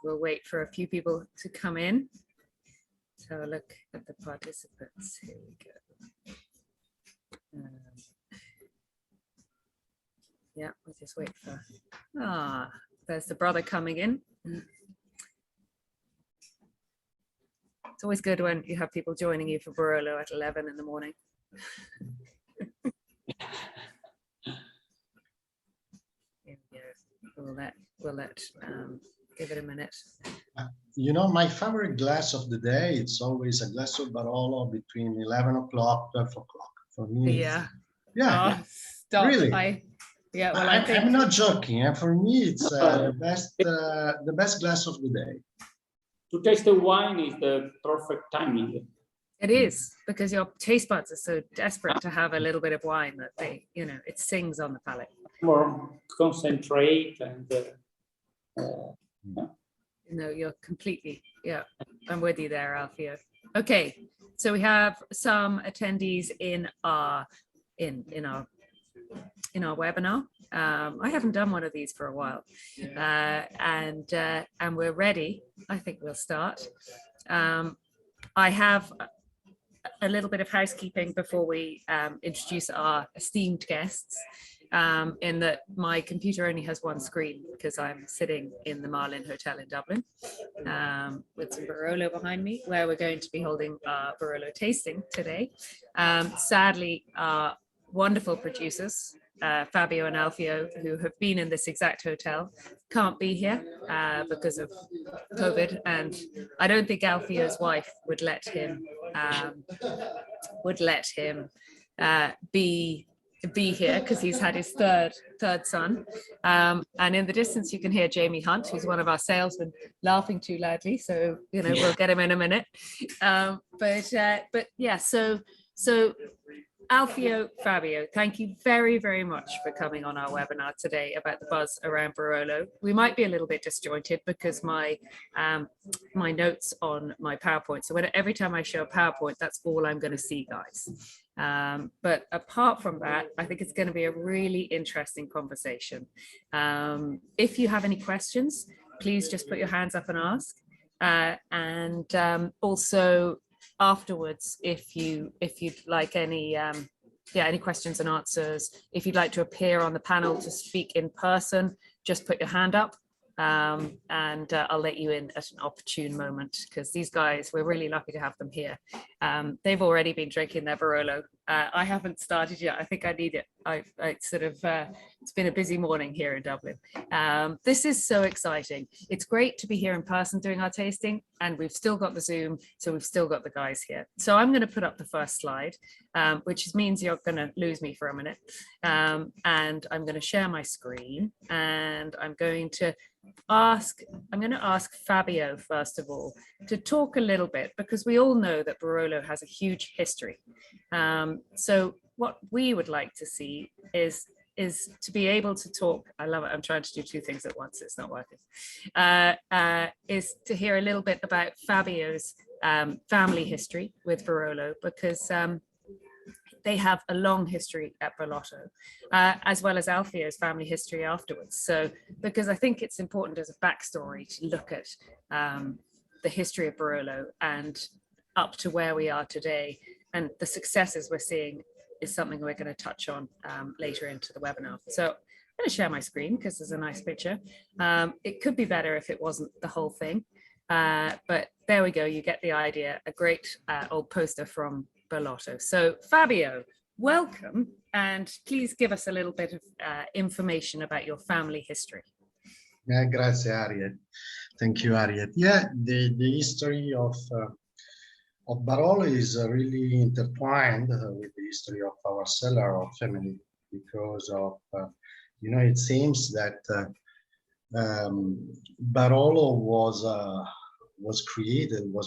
we'll wait for a few people to come in. So look at the participants. Here we go. Yeah, we'll just wait for, there's the brother coming in. It's always good when you have people joining you for Barolo at 11 in the morning. Here we go. We'll let give it a minute. You know, my favorite glass of the day, it's always a glass of Barolo between 11 o'clock, 12 o'clock. For me, Yeah. Yeah, Oh, stop. really. Yeah, well, I'm not joking. For me, it's the best glass of the day. To taste the wine is the perfect timing. It is, because your taste buds are so desperate to have a little bit of wine that they, you know, it sings on the palate. More concentrate and No, you're completely, yeah, I'm with you there, Alfio. Okay, so we have some attendees in our webinar. I haven't done one of these for a while, and we're ready. I think we'll start. I have a little bit of housekeeping before we introduce our esteemed guests, in that my computer only has one screen because I'm sitting in the Marlin Hotel in Dublin with some Barolo behind me, where we're going to be holding our Barolo tasting today. Sadly, our wonderful producers, Fabio and Alfio, who have been in this exact hotel, can't be here because of COVID, and I don't think Alfio's wife would let him be here because he's had his third son. And in the distance you can hear Jamie Hunt, who's one of our salesmen, laughing too loudly, so you know we'll get him in a minute. But yeah, so Alfio, Fabio, thank you very, very much for coming on our webinar today about the buzz around Barolo. We might be a little bit disjointed because my notes on my PowerPoint. So every time I show a PowerPoint, that's all I'm going to see, guys. But apart from that, I think it's going to be a really interesting conversation. If you have any questions, please just put your hands up and ask. Also, afterwards, if you'd like any questions and answers, if you'd like to appear on the panel to speak in person, just put your hand up, and I'll let you in at an opportune moment, because these guys, we're really lucky to have them here. They've already been drinking their Barolo. I haven't started yet. I think I need it. I sort of, it's been a busy morning here in Dublin. This is so exciting. It's great to be here in person doing our tasting, and we've still got the Zoom, so we've still got the guys here. So I'm going to put up the first slide, which means you're going to lose me for a minute. And I'm going to share my screen, and I'm going to ask Fabio, first of all, to talk a little bit, because we all know that Barolo has a huge history. So what we would like to see is to be able to talk, I love it, I'm trying to do two things at once, it's not working, is to hear a little bit about Fabio's family history with Barolo, because they have a long history at Burlotto, as well as Alfio's family history afterwards. So, because I think it's important as a backstory to look at the history of Barolo and up to where we are today, and the successes we're seeing is something we're going to touch on later into the webinar. So I'm going to share my screen because there's a nice picture. It could be better if it wasn't the whole thing, but there we go. You get the idea. A great old poster from Burlotto. So Fabio, welcome, and please give us a little bit of information about your family history. Yeah, grazie, Harriet. Thank you, Harriet. Yeah, the history of Barolo is really intertwined with the history of our cellar or family, because of you know, it seems that Barolo was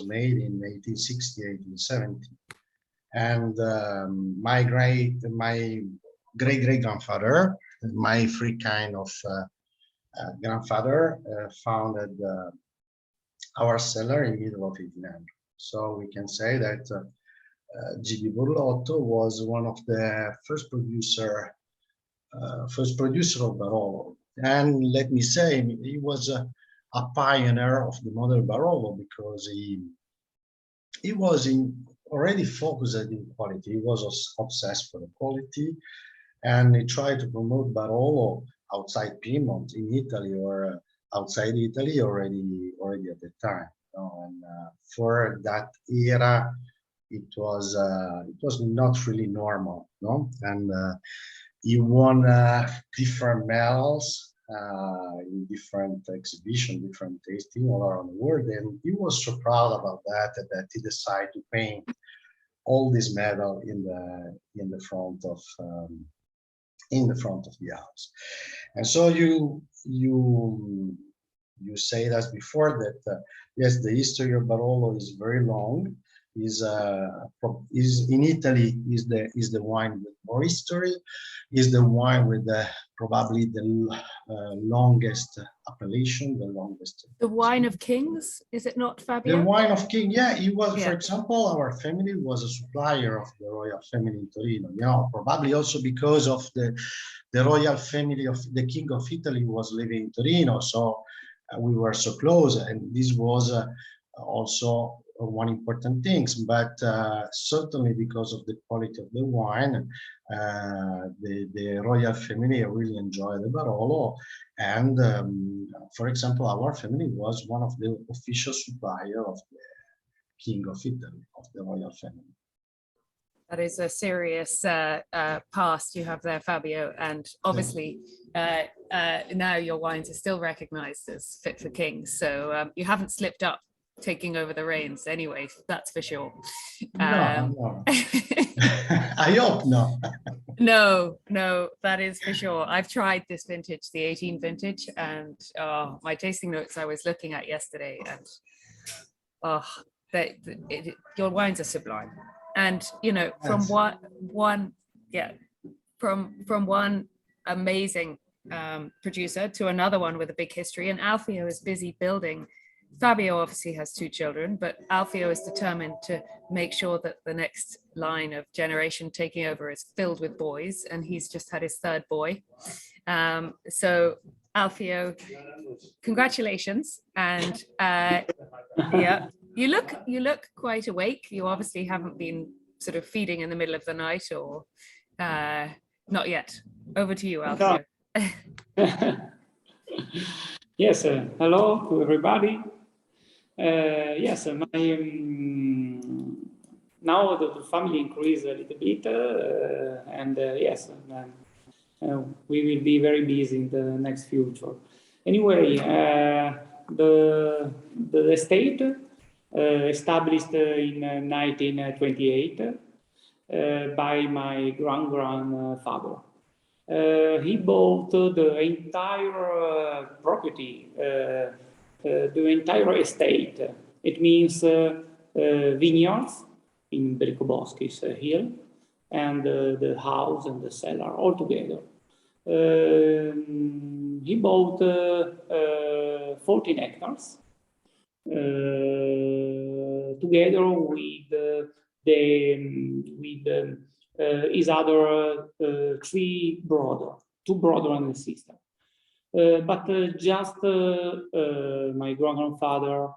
made in 1860, 1870. And my great grandfather, my free kind of grandfather, founded our cellar in the middle of 1800. So we can say that G.B. Burlotto was one of the first producer of Barolo. And let me say, he was a pioneer of the modern Barolo because he was already focused in quality. He was obsessed for the quality, and he tried to promote Barolo outside Piedmont in Italy or outside Italy already at the time. And for that era, it was not really normal, no? And he won different medals in different exhibitions, different tasting all around the world, and he was so proud about that he decided to paint all this medal in the front of the house. And so you said as before that yes, the history of Barolo is very long. Is in Italy is the wine with more history, is the wine with probably the longest appellation, the longest. The wine of kings, is it not, Fabio? The wine of king, yeah, it was. Yeah. For example, our family was a supplier of the royal family in Torino. You know, probably also because of the royal family of the king of Italy was living in Torino, so we were so close, and this was also one important thing, but certainly because of the quality of the wine, the royal family really enjoyed the Barolo, and for example, our family was one of the official supplier of the King of Italy, of the royal family. That is a serious past you have there, Fabio, and obviously now your wines are still recognized as fit for kings, so you haven't slipped up taking over the reins anyway, that's for sure. No. I hope not. No, that is for sure. I've tried this vintage, the 18 vintage, and my tasting notes I was looking at yesterday, and your wines are sublime. And you know, from one amazing producer to another one with a big history, and Alfio is busy building. Fabio obviously has 2 children, but Alfio is determined to make sure that the next line of generation taking over is filled with boys, and he's just had his 3rd boy. So Alfio, congratulations, and yeah, you look quite awake. You obviously haven't been sort of feeding in the middle of the night, or not yet. Over to you, Alfio. Yes, hello to everybody. Yes, now the family increased a little bit, and yes, we will be very busy in the next future. Anyway, the estate established in 1928 by my grandfather. He bought the entire property, the entire estate. It means vineyards in Bricoboschi's hill, and the house and the cellar all together. He bought 14 hectares together with his other 3 brothers, 2 brothers and a sister. But just my grandfather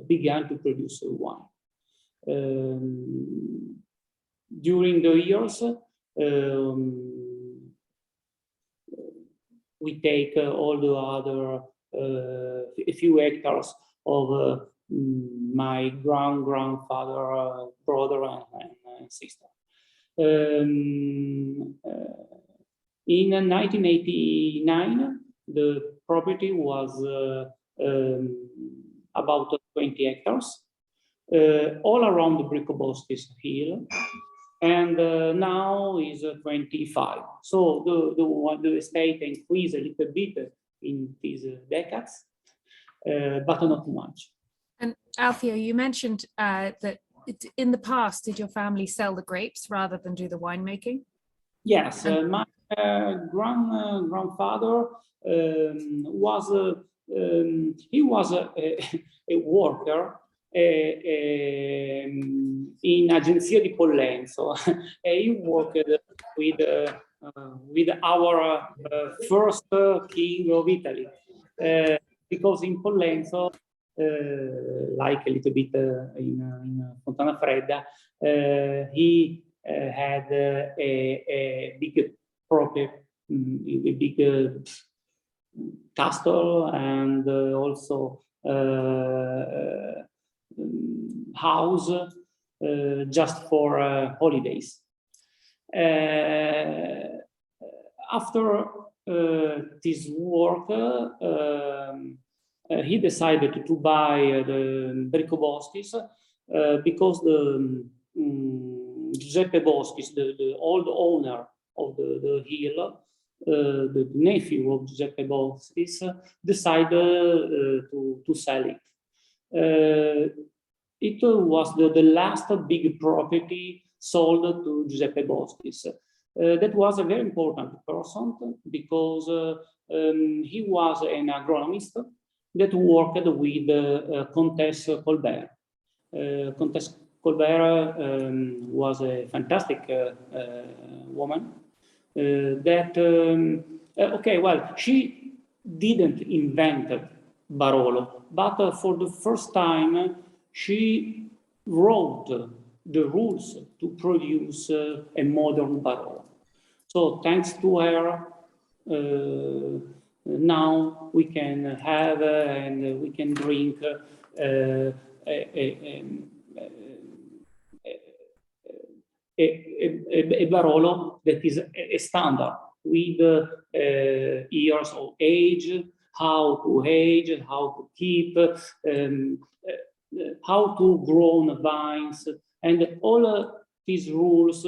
began to produce wine. During the years, we take all the other a few hectares of my grandfather, brother and sister. In 1989, the property was about 20 hectares, all around the Bricoboschi's hill, and now is 25. So the estate increased a little bit in these decades, but not much. And Alfio, you mentioned that in the past, did your family sell the grapes rather than do the winemaking? Yes, my grandfather was he was a worker in Agenzia di Pollenzo. He worked with our first king of Italy. because in Pollenzo, like a little bit in Fontana Fredda, he had a big property, a big castle, and also house just for holidays. After this work, he decided to buy the Bricoboschis because the Giuseppe Boschis, the old owner of the hill, the nephew of Giuseppe Boschis, decided to sell it. It was the last big property sold to Giuseppe Boschis. That was a very important person because he was an agronomist that worked with Comtesse Colbert. Comtesse Colbert was a fantastic woman okay, well, she didn't invent Barolo, but for the first time, she wrote the rules to produce a modern Barolo. So thanks to her, now we can have and we can drink a Barolo that is a standard with years of age, how to age, how to keep, how to grow vines, and all these rules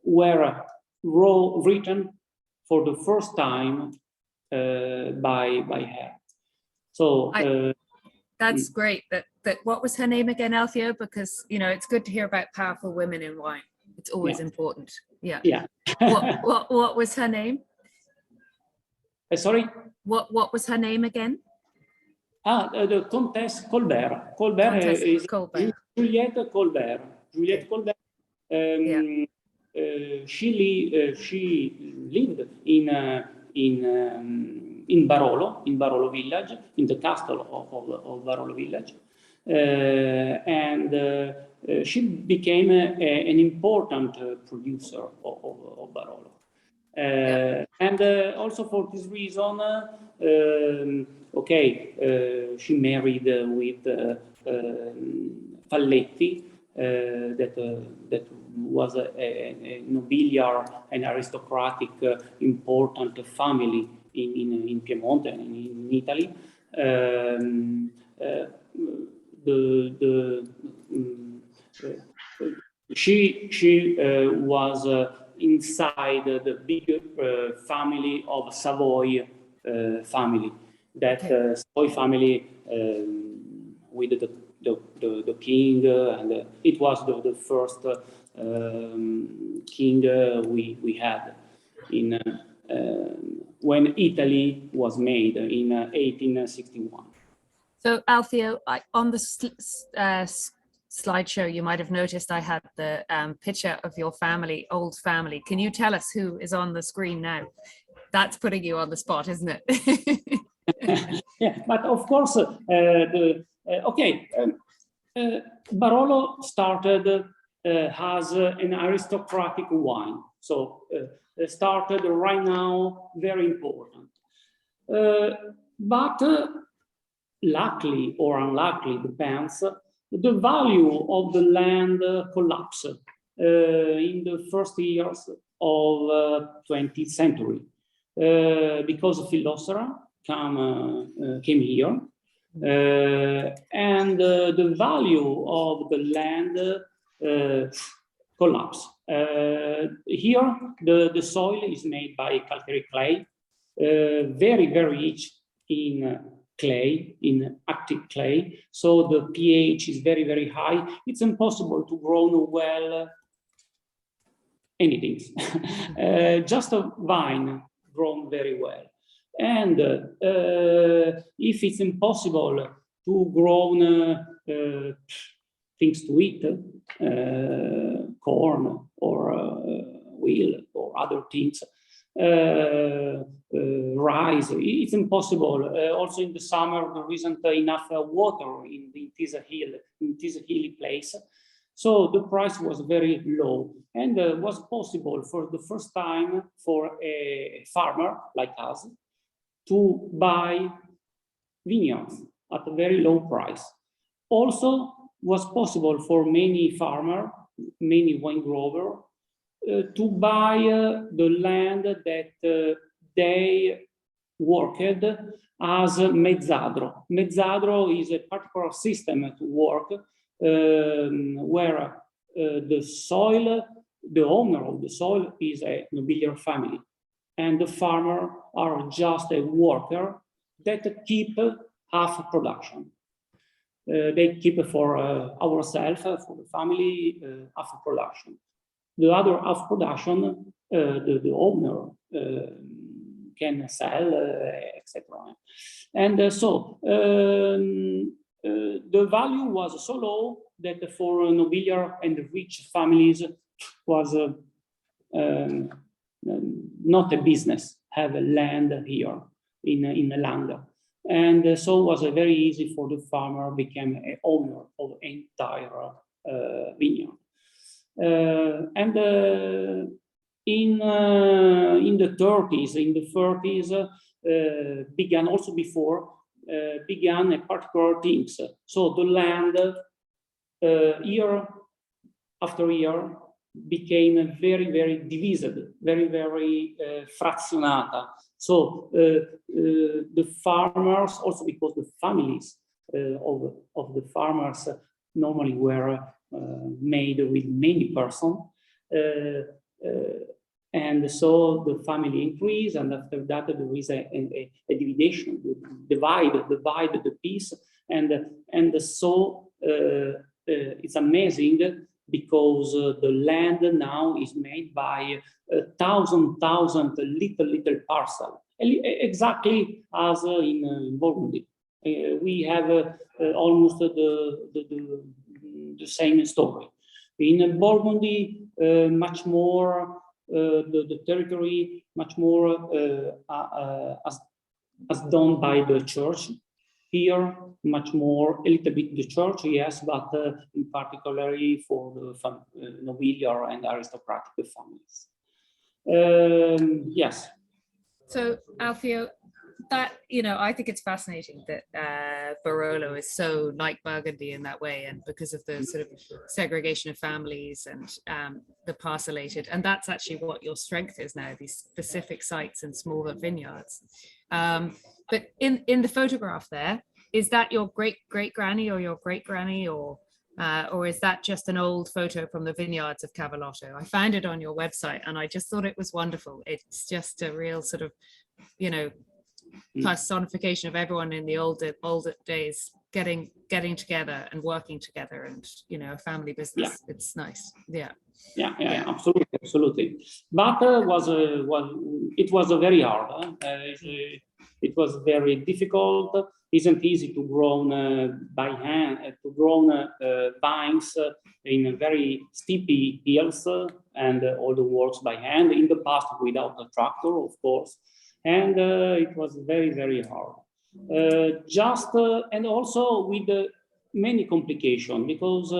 were written for the first time by her. So that's great. That what was her name again, Alfio? Because it's good to hear about powerful women in wine. It's always important. Yeah. Yeah. what was her name? Sorry. What was her name again? The Comtesse Colbert. Colbert is Colbert. Juliette Colbert. Juliette Colbert. She lived in Barolo village, in the castle of Barolo village, and she became an important producer of Barolo. And also for this reason, she married with Falletti, that was a nobiliar and aristocratic important family in Piedmont and in Italy. She was inside the big family of Savoy family. That Savoy family with the king, and it was the first king we had in when Italy was made in 1861. So Alfio, on the slideshow, you might have noticed I had the picture of your family, old family. Can you tell us who is on the screen now? That's putting you on the spot, isn't it? Yeah, but of course, Barolo started as an aristocratic wine. So started right now, very important. But luckily or unluckily, depends, the value of the land collapsed in the first years of 20th century because Phylloxera came here, and the value of the land collapsed. Here, the soil is made by calcareous clay, very, very rich in clay, in active clay. So the pH is very, very high. It's impossible to grow well anything, just a vine grown very well. And if it's impossible to grow things to eat, corn or wheat or other things, rice. It's impossible. Also in the summer, there isn't enough water in this hilly place. So the price was very low, and was possible for the first time for a farmer like us to buy vineyards at a very low price. Also was possible for many farmers, many wine growers, to buy the land that they worked as mezzadro. Mezzadro is a particular system to work where the soil, the owner of the soil is a nobiliar family, and the farmer are just a worker that keep half production. They keep for ourselves, for the family, half production. The other half production, the owner can sell, etc. And so the value was so low that for nobiliar and rich families was not a business, have a land here in land. And so it was very easy for the farmer become an owner of entire vineyard. And in the 30s, in the 40s, began also before, began a particular things. So the land year after year became very, very divided, very frazionata. So the farmers, also because the families of the farmers normally were made with many persons, and so the family increased, and after that there is a division, divide the piece, and so it's amazing because the land now is made by 1,000 little parcel, exactly as in Burgundy. We have almost the same story. In Burgundy, much more the territory, much more as done by the church. Here, much more, a little bit the church, yes, but in particularly for the nobiliar and aristocratic families. Yes. So, Alfio, that, I think it's fascinating that Barolo is so like Burgundy in that way, and because of the sort of segregation of families and the parcellated, and that's actually what your strength is now, these specific sites and smaller vineyards. But in the photograph there, is that your great-great-granny or your great-granny, or is that just an old photo from the vineyards of Cavallotto? I found it on your website and I just thought it was wonderful. It's just a real sort of, personification of everyone in the older days getting together and working together, and a family business. Yeah. It's nice. Yeah, absolutely. But it was very hard. It was very difficult. Isn't easy to grow by hand, to grow vines in very steep hills, and all the works by hand in the past without a tractor, of course. And it was very, very hard. And also with many complications, because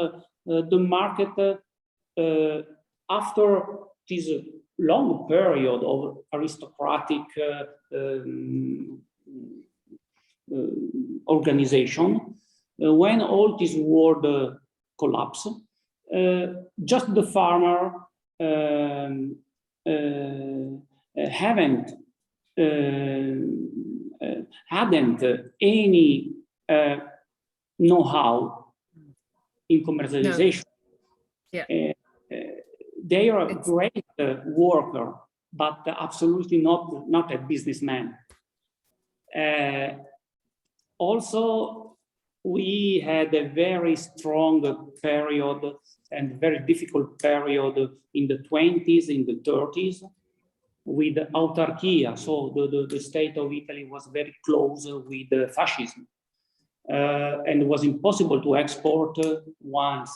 the market, after this long period of aristocratic organization, when all this world collapsed, just the farmer hadn't any know-how in commercialization. No. Yeah. They are a great worker, but absolutely not a businessman. Also, we had a very strong period and very difficult period in the 20s, in the 30s, with autarkia. So the state of Italy was very close with fascism, and it was impossible to export wines.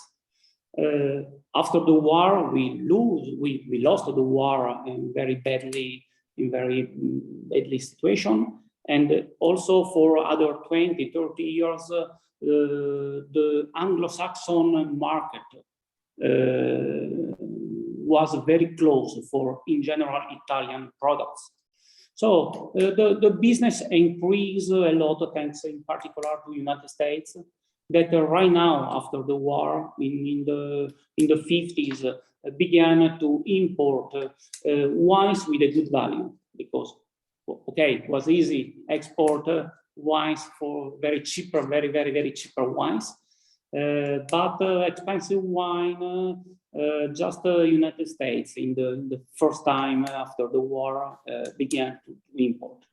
After the war, we lost the war very badly in very badly situation. And also for other 20, 30 years, the Anglo-Saxon market was very close for, in general, Italian products. So the business increased a lot, thanks in particular to United States, that right now, after the war, in the 50s, began to import wines with a good value, because, okay, it was easy export wines for very cheaper, very cheaper wines, but expensive wine, just the United States in the first time after the war began to import.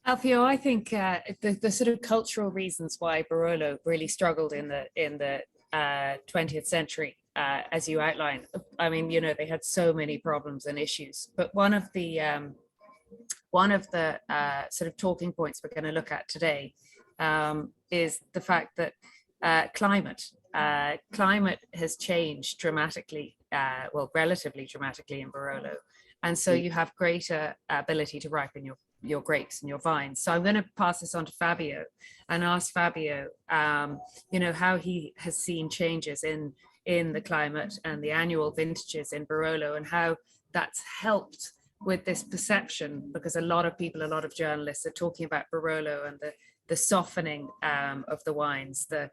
Alfio, I think the sort of cultural reasons why Barolo really struggled in the 20th century, as you outlined, I mean, you know, they had so many problems and issues, but one of the sort of talking points we're going to look at today is the fact that climate has changed dramatically, well, relatively dramatically in Barolo, and so you have greater ability to ripen your grapes and your vines. So I'm going to pass this on to Fabio and ask Fabio, you know, how he has seen changes in the climate and the annual vintages in Barolo, and how that's helped with this perception, because a lot of people, a lot of journalists are talking about Barolo and the softening of the wines, the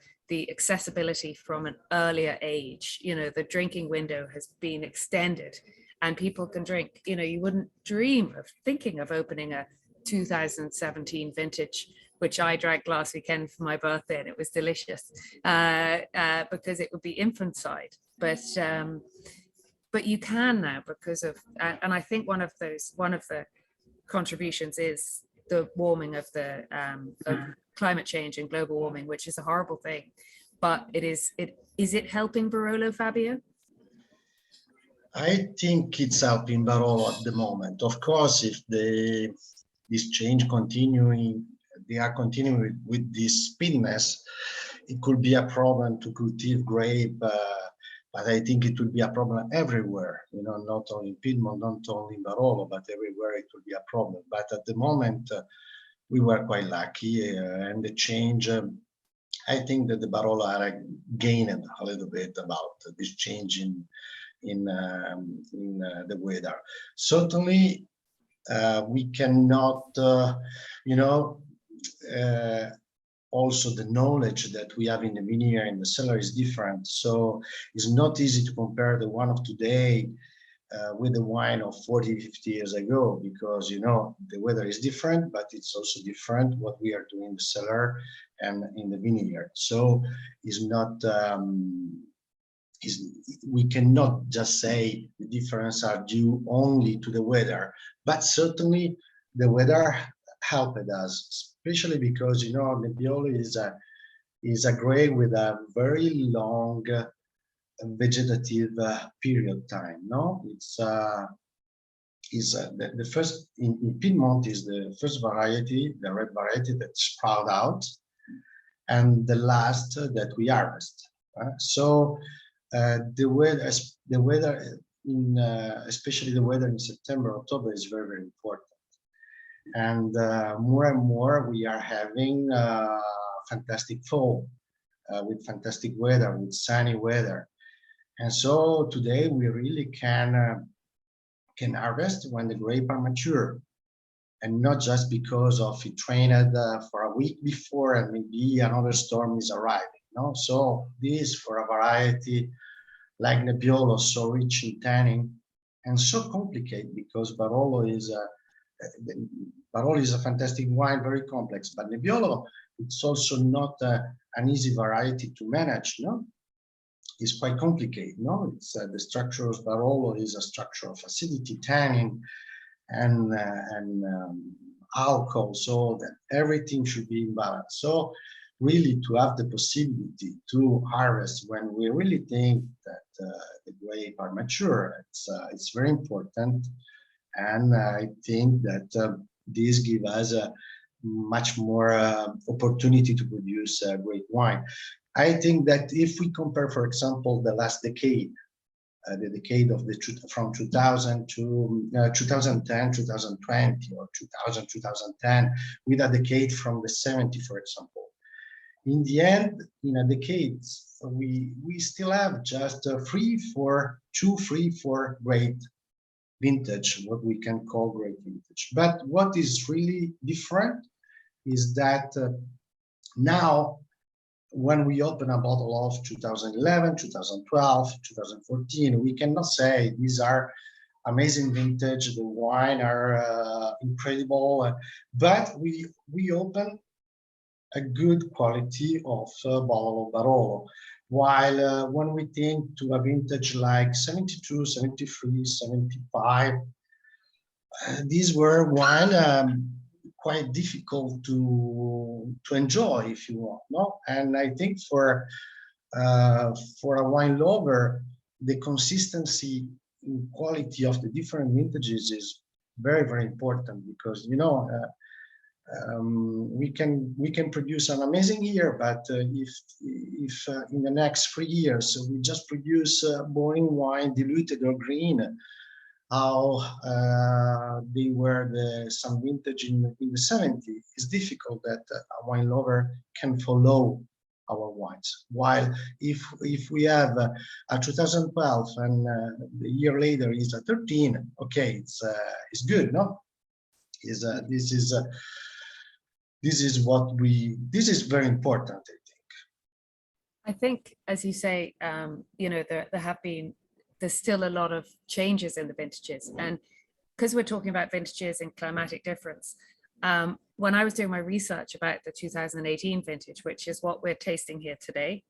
accessibility from an earlier age. You know, the drinking window has been extended and people can drink. You know, you wouldn't dream of thinking of opening a 2017 vintage, which I drank last weekend for my birthday, and it was delicious because it would be infanticide. But you can now because of, and I think one of the contributions is the warming of the of climate change and global warming, which is a horrible thing. But is it helping Barolo, Fabio? I think it's helping Barolo at the moment. Of course, if this change they are continuing with this speediness, it could be a problem to cultivate grape, but I think it will be a problem everywhere, you know, not only in Piedmont, not only in Barolo, but everywhere it will be a problem. But at the moment, we were quite lucky, and the change, I think that the Barolo are gained a little bit about this change in the weather. Certainly, we cannot, you know, also the knowledge that we have in the vineyard and the cellar is different. So it's not easy to compare the one of today with the wine of 40, 50 years ago, because, you know, the weather is different, but it's also different what we are doing in the cellar and in the vineyard. So it's not, we cannot just say the difference are due only to the weather, but certainly the weather helped us, especially because, you know, Nebbiolo is a grape with a very long vegetative period time. No, it's the first in Piedmont is the first variety, the red variety that sprout out, and the last that we harvest. So the weather in especially the weather in September, October is very, very important. And more and more we are having fantastic fall with fantastic weather, with sunny weather. And so today we really can harvest when the grapes are mature, and not just because of it rained for a week before and maybe another storm is arriving. No, so this for a variety like Nebbiolo, so rich in tannin and so complicated, because Barolo is a fantastic wine, very complex, but Nebbiolo, it's also not an easy variety to manage. No, it's quite complicated. No, it's the structure of Barolo is a structure of acidity, tannin, and alcohol, so that everything should be in balance. So really to have the possibility to harvest when we really think that the grapes are mature, it's very important. And I think that this gives us a much more opportunity to produce great wine. I think that if we compare, for example, the last decade the decade of from 2000 to 2010, 2020, or 2000, 2010, with a decade from the 70s, for example. In the end, in a decade, we still have just 3, 4 great vintage, what we can call great vintage. But what is really different is that now, when we open a bottle of 2011, 2012, 2014, we cannot say these are amazing vintage, the wine are incredible, but we open a good quality of bottle of Barolo. While when we think to a vintage like 72, 73, 75, these were wine quite difficult to enjoy, if you want, no? And I think for a wine lover, the consistency in quality of the different vintages is very, very important, because we can produce an amazing year, but if in the next 3 years we just produce boring wine, diluted or green, how they were some vintage in the 70s, it's difficult that a wine lover can follow our wines. While if we have a 2012 and the year later is a 13, okay, it's good, no? This is very important, I think, as you say, there's still a lot of changes in the vintages, and because we're talking about vintages and climatic difference, when I was doing my research about the 2018 vintage, which is what we're tasting here today,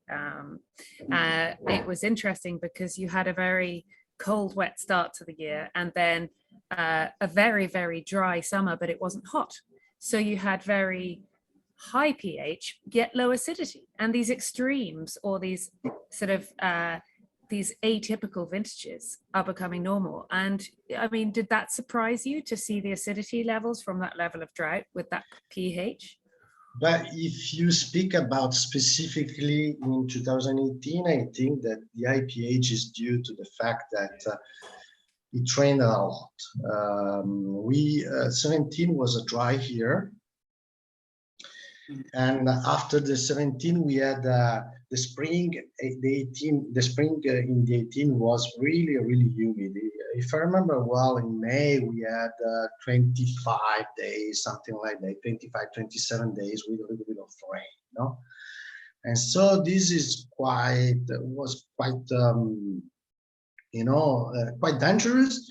it was interesting because you had a very cold, wet start to the year, and then a very, very dry summer, but it wasn't hot. So you had very high pH, yet low acidity. And these extremes, or these sort of these atypical vintages, are becoming normal. And I mean, did that surprise you to see the acidity levels from that level of drought with that pH? But if you speak about specifically in 2018, I think that the high pH is due to the fact that it rained a lot. 17 was a dry year, and after the 17 we had the spring. The spring in the 18 was really, really humid. If I remember well, in May we had 25 days, something like that, 25, 27 days with a little bit of rain, no? And so this is quite dangerous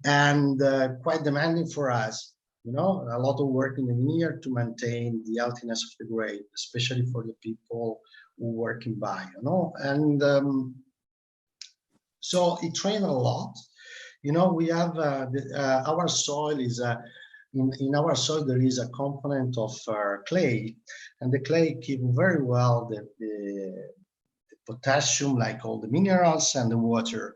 and quite demanding for us. A lot of work in the vineyard to maintain the healthiness of the grape, especially for the people who work in bio, and so it rained a lot. We have our soil is in our soil there is a component of clay, and the clay keeps very well the potassium, like all the minerals and the water.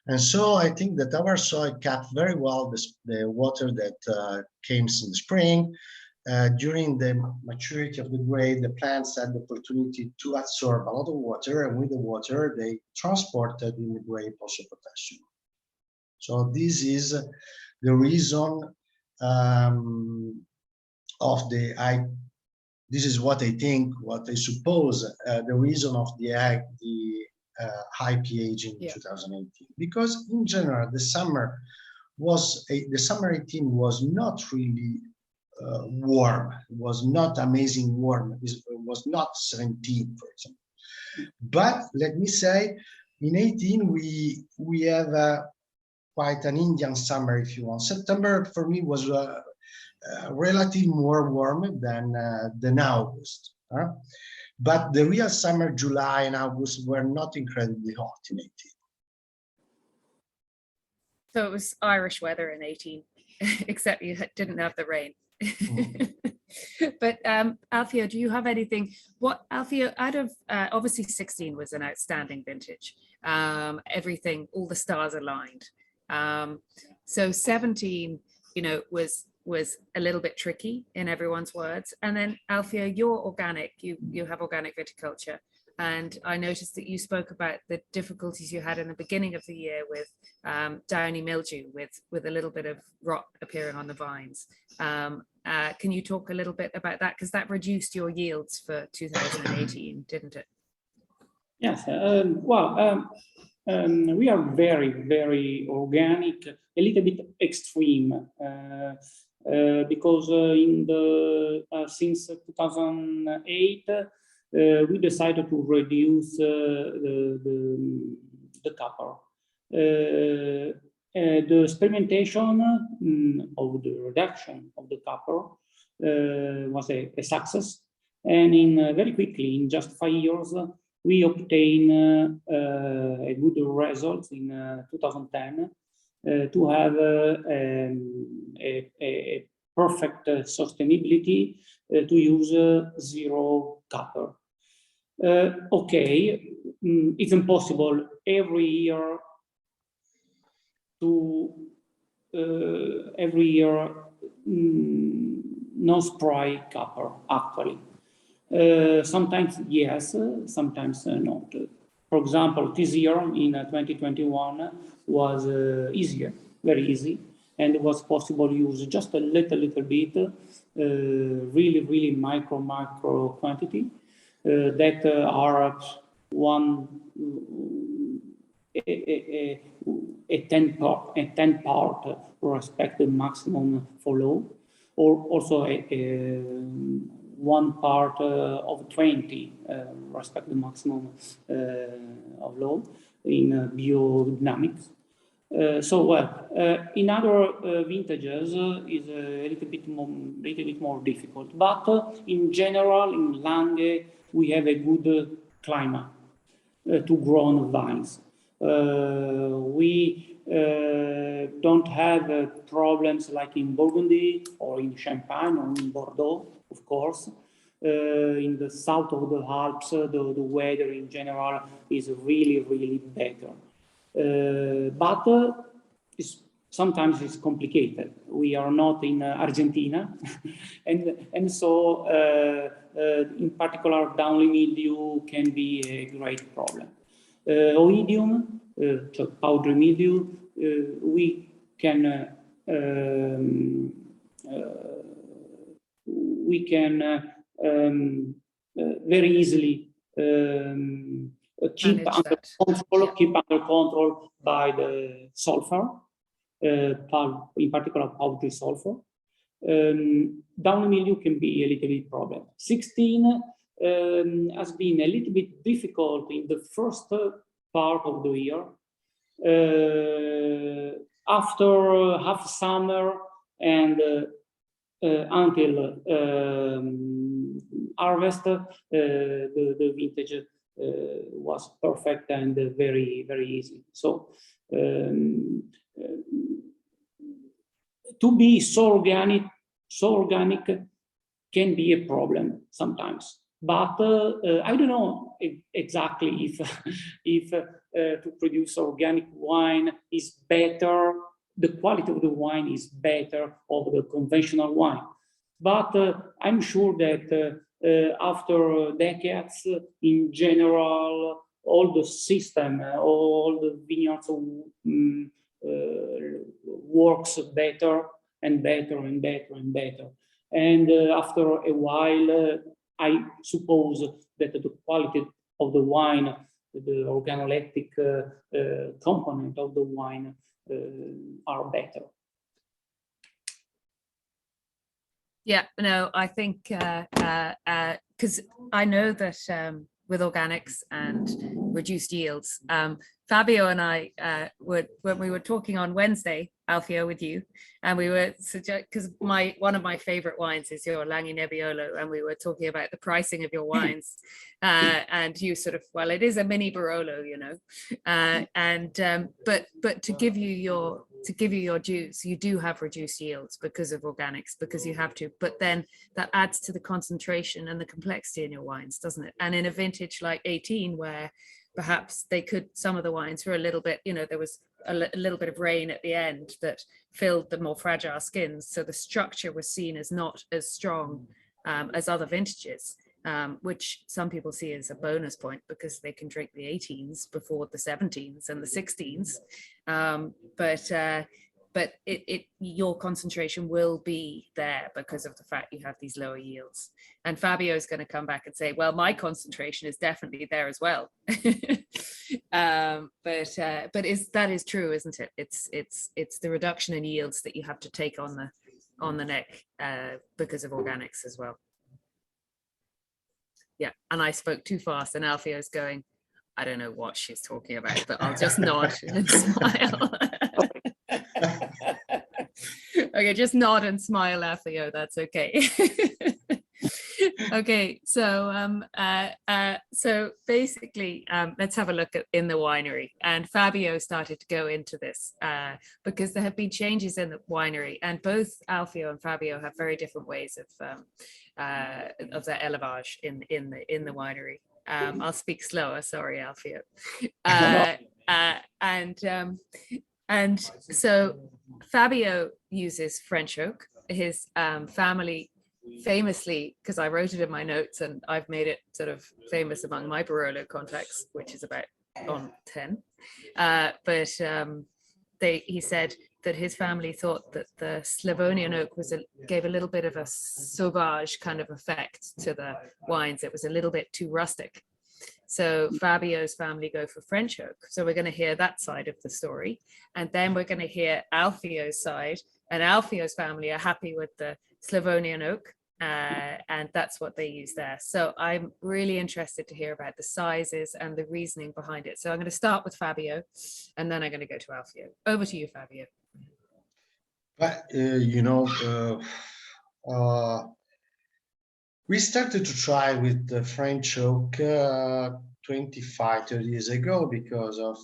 And so I think that our soil kept very well the water that came in the spring. During the maturity of the grape, the plants had the opportunity to absorb a lot of water, and with the water, they transported in the grape also potassium. So this is the reason this is what I think, what I suppose, the reason of the high pH in 2018, because in general the summer 18 was not really warm. It was not amazing warm. It was not 17, for example. But let me say, in 18 we have quite an Indian summer, if you want. September for me was relatively more warm than August. But the real summer, July and August, were not incredibly hot in 18. So it was Irish weather in 18, except you didn't have the rain. But Alfio, do you have anything? Alfio, out of obviously 16 was an outstanding vintage. Everything, all the stars aligned. So 17, was a little bit tricky in everyone's words. And then Alfio, you're organic, you have organic viticulture. And I noticed that you spoke about the difficulties you had in the beginning of the year with downy mildew, with a little bit of rot appearing on the vines. Can you talk a little bit about that? Because that reduced your yields for 2018, didn't it? Yes, we are very, very organic, a little bit extreme, because since 2008, we decided to reduce the copper. The experimentation of the reduction of the copper was a success, and very quickly, in just 5 years, we obtained a good result in 2010 to have a perfect sustainability to use zero copper. Okay, it's impossible every year to no spray copper, actually. Sometimes yes, sometimes not. For example, this year in 2021 was easier, very easy, and it was possible to use just a little bit, really micro quantity that are a 10 part respect the maximum flow, or also a 1 part of 20 respect the maximum of load in biodynamics. In other vintages is a little bit more difficult, but in general in Langhe we have a good climate to grow vines. We don't have problems like in Burgundy or in Champagne or in Bordeaux, of course. In the south of the Alps, the weather in general is really better. But sometimes it's complicated. We are not in Argentina, and so in particular, downy mildew can be a great problem. Oidium, powdery mildew, we can very easily keep under control by the sulfur, in particular powdery sulfur. Downy mildew can be a little bit problem. 16 has been a little bit difficult in the first part of the year. After half summer and until harvest, the vintage was perfect and very easy. So to be so organic can be a problem sometimes. But I don't know exactly if to produce organic wine is better, the quality of the wine is better of the conventional wine. But I'm sure that after decades, in general, all the system, all the vineyards works better and better. And after a while, I suppose that the quality of the wine, the organoleptic component of the wine are better. Yeah, no, I think because I know that with organics and reduced yields, Fabio and I when we were talking on Wednesday, Alfio, with you, and we were because one of my favorite wines is your Langhe Nebbiolo, and we were talking about the pricing of your wines, and you sort of, well, it is a mini Barolo, you know, but to give you your dues, you do have reduced yields because of organics, because you have to, but then that adds to the concentration and the complexity in your wines, doesn't it? And in a vintage like 18, where perhaps some of the wines were a little bit, you know, there was a little bit of rain at the end that filled the more fragile skins, so the structure was seen as not as strong as other vintages. which some people see as a bonus point because they can drink the 18s before the 17s and the 16s. But your concentration will be there because of the fact you have these lower yields. And Fabio is going to come back and say, well, my concentration is definitely there as well. But that is true, isn't it? It's the reduction in yields that you have to take on the neck because of organics as well. Yeah, and I spoke too fast, and Alfio's going, I don't know what she's talking about, but I'll just nod and smile. Okay, just nod and smile, Alfio. That's okay. Okay, so so basically, let's have a look in the winery. And Fabio started to go into this because there have been changes in the winery, and both Alfio and Fabio have very different ways of their élevage in the winery. I'll speak slower. Sorry, Alfio. And so Fabio uses French oak. His family famously, because I wrote it in my notes and I've made it sort of famous among my Barolo contacts, which is about on 10. He said that his family thought that the Slavonian oak gave a little bit of a sauvage kind of effect to the wines. It was a little bit too rustic. So Fabio's family go for French oak. So we're going to hear that side of the story. And then we're going to hear Alfio's side. And Alfio's family are happy with the Slavonian oak. And that's what they use there. So I'm really interested to hear about the sizes and the reasoning behind it. So I'm going to start with Fabio, and then I'm going to go to Alfio. Over to you, Fabio. But, we started to try with the French oak 25, 30 years ago because of,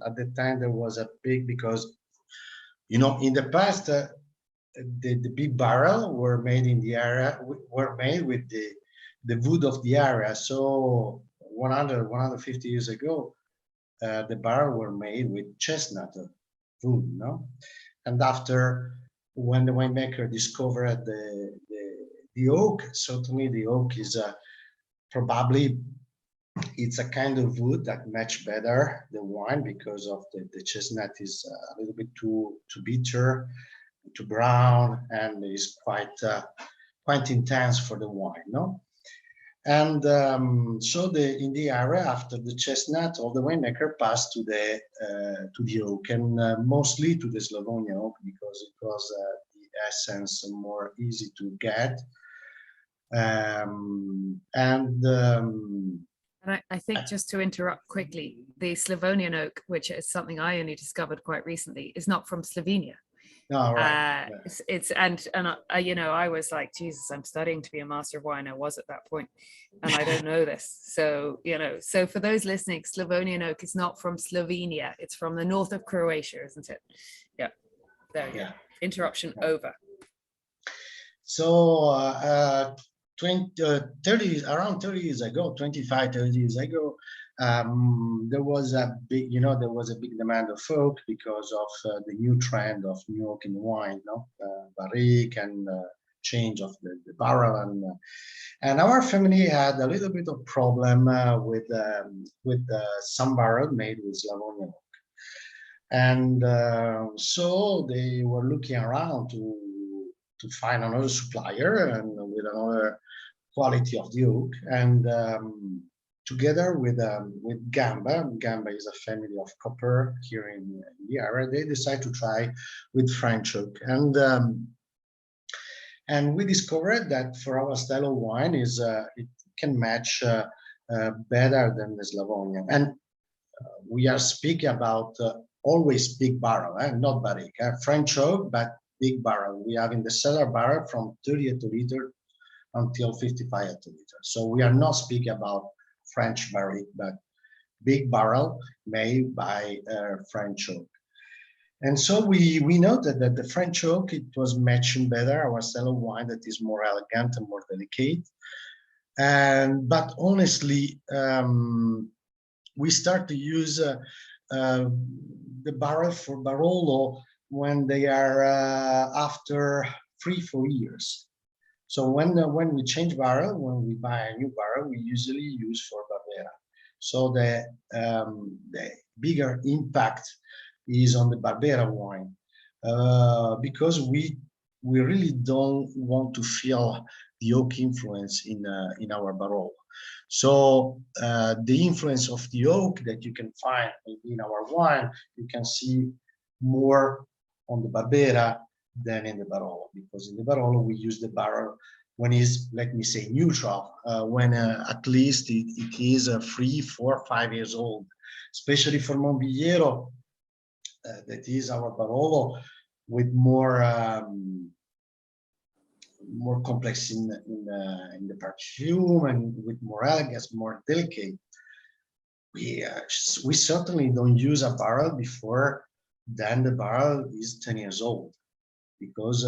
at the time there was a big, because, in the past, the big barrel were made in the area, were made with the wood of the area. So 150 years ago, the barrel were made with chestnut wood, no? And after, when the winemaker discovered the oak, so to me the oak is probably, it's a kind of wood that match better the wine because of the chestnut is a little bit too bitter, too brown, and is quite intense for the wine, no? And so in the area after the chestnut, all the winemaker passed to the oak, and mostly to the Slavonian oak because it was the essence more easy to get. And I think, just to interrupt quickly, the Slavonian oak, which is something I only discovered quite recently, is not from Slovenia. Oh, right. It's I was like, Jesus, I'm studying to be a master of wine. I was at that point, and I don't know this. So so for those listening, Slavonian oak is not from Slovenia. It's from the north of Croatia, isn't it? Yeah. There you go. Interruption over. So around 30 years ago, 25, 30 years ago, there was a big, demand of oak because of the new trend of new oak in wine, barrique and change of the barrel, and our family had a little bit of problem with some barrel made with Slavonian oak, and so they were looking around to find another supplier and with another quality of the oak, and together with Gamba is a family of copper here in the area, they decide to try with French oak, and we discovered that for our style of wine is it can match better than the Slavonian, and we are speaking about always big barrel, not barrique, French oak, but big barrel. We have in the cellar barrel from 30 hectoliter until 55 hectoliter. So we are not speaking about French barrique, but big barrel made by French oak. And so we noted that the French oak, it was matching better our style of wine that is more elegant and more delicate. But honestly, we start to use the barrel for Barolo when they are after 3-4 years. So when we change barrel, when we buy a new barrel, we usually use for Barbera. So the bigger impact is on the Barbera wine, because we really don't want to feel the oak influence in our Barolo. So the influence of the oak that you can find in our wine, you can see more on the Barbera than in the Barolo, because in the Barolo we use the barrel when is, let me say, neutral, when at least it is 3, 4, 5 years old, especially for Monvillero, that is our Barolo, with more complex in the perfume and with more elegance, more delicate. We certainly don't use a barrel before then the barrel is 10 years old, because